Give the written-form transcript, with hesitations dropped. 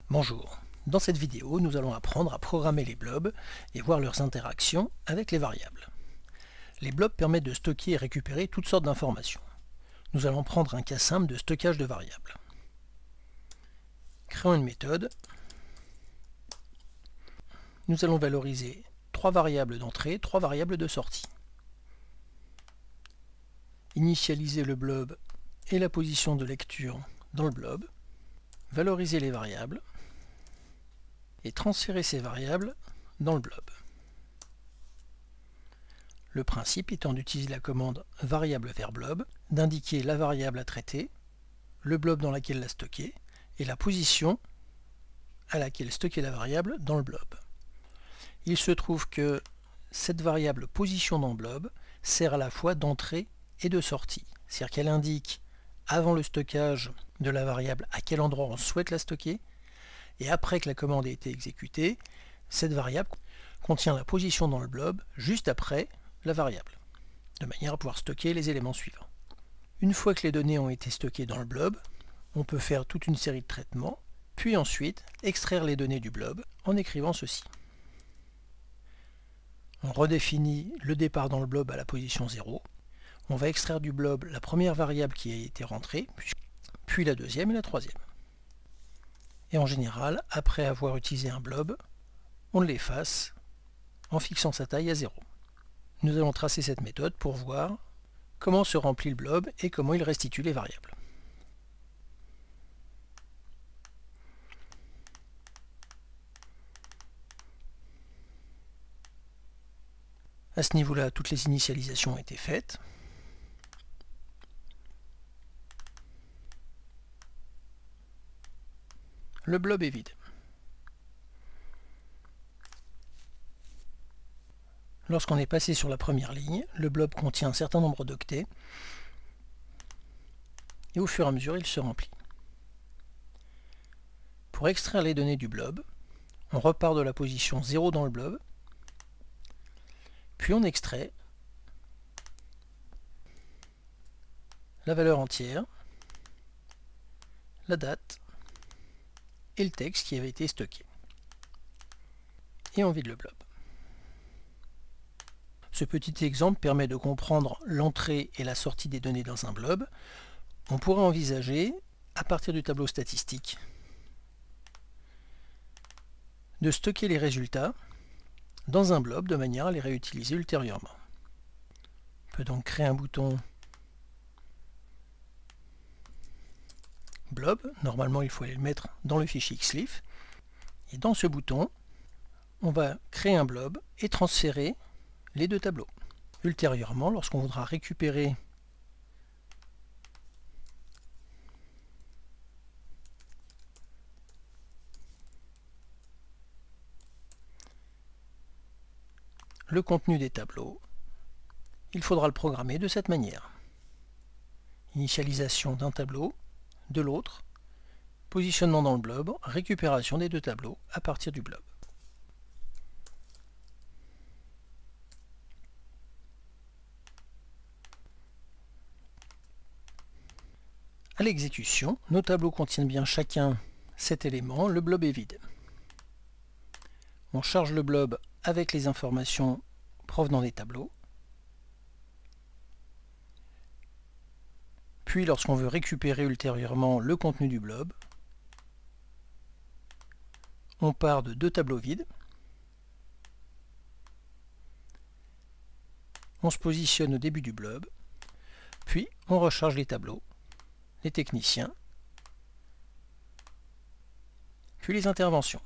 Bonjour, dans cette vidéo nous allons apprendre à programmer les blobs et voir leurs interactions avec les variables. Les blobs permettent de stocker et récupérer toutes sortes d'informations. Nous allons prendre un cas simple de stockage de variables. Créons une méthode. Nous allons valoriser 3 variables d'entrée, 3 variables de sortie. Initialiser le blob et la position de lecture dans le blob. Valoriser les variables et transférer ces variables dans le blob. Le principe étant d'utiliser la commande variable vers blob, d'indiquer la variable à traiter, le blob dans lequel la stocker et la position à laquelle stocker la variable dans le blob. Il se trouve que cette variable position dans le blob sert à la fois d'entrée et de sortie. C'est-à-dire qu'elle indique avant le stockage de la variable à quel endroit on souhaite la stocker, et après que la commande ait été exécutée, cette variable contient la position dans le blob juste après la variable, de manière à pouvoir stocker les éléments suivants. Une fois que les données ont été stockées dans le blob, on peut faire toute une série de traitements, puis ensuite extraire les données du blob en écrivant ceci. On redéfinit le départ dans le blob à la position 0. On va extraire du blob la première variable qui a été rentrée, puis la deuxième et la troisième. Et en général, après avoir utilisé un blob, on l'efface en fixant sa taille à 0. Nous allons tracer cette méthode pour voir comment se remplit le blob et comment il restitue les variables. À ce niveau-là, toutes les initialisations ont été faites. Le blob est vide. Lorsqu'on est passé sur la première ligne, le blob contient un certain nombre d'octets et au fur et à mesure, il se remplit. Pour extraire les données du blob, on repart de la position 0 dans le blob, puis on extrait la valeur entière, la date et le texte qui avait été stocké. Et on vide le blob. Ce petit exemple permet de comprendre l'entrée et la sortie des données dans un blob. On pourrait envisager, à partir du tableau statistique, de stocker les résultats dans un blob de manière à les réutiliser ultérieurement. On peut donc créer un bouton blob. Normalement, il faut aller le mettre dans le fichier xlif. Et dans ce bouton, on va créer un blob et transférer les deux tableaux. Ultérieurement, lorsqu'on voudra récupérer le contenu des tableaux, il faudra le programmer de cette manière. Initialisation d'un tableau, de l'autre, positionnement dans le blob, récupération des deux tableaux à partir du blob. À l'exécution, nos tableaux contiennent bien chacun 7 éléments, le blob est vide. On charge le blob avec les informations provenant des tableaux. Puis lorsqu'on veut récupérer ultérieurement le contenu du blob, on part de deux tableaux vides. On se positionne au début du blob, puis on recharge les tableaux, les techniciens, puis les interventions.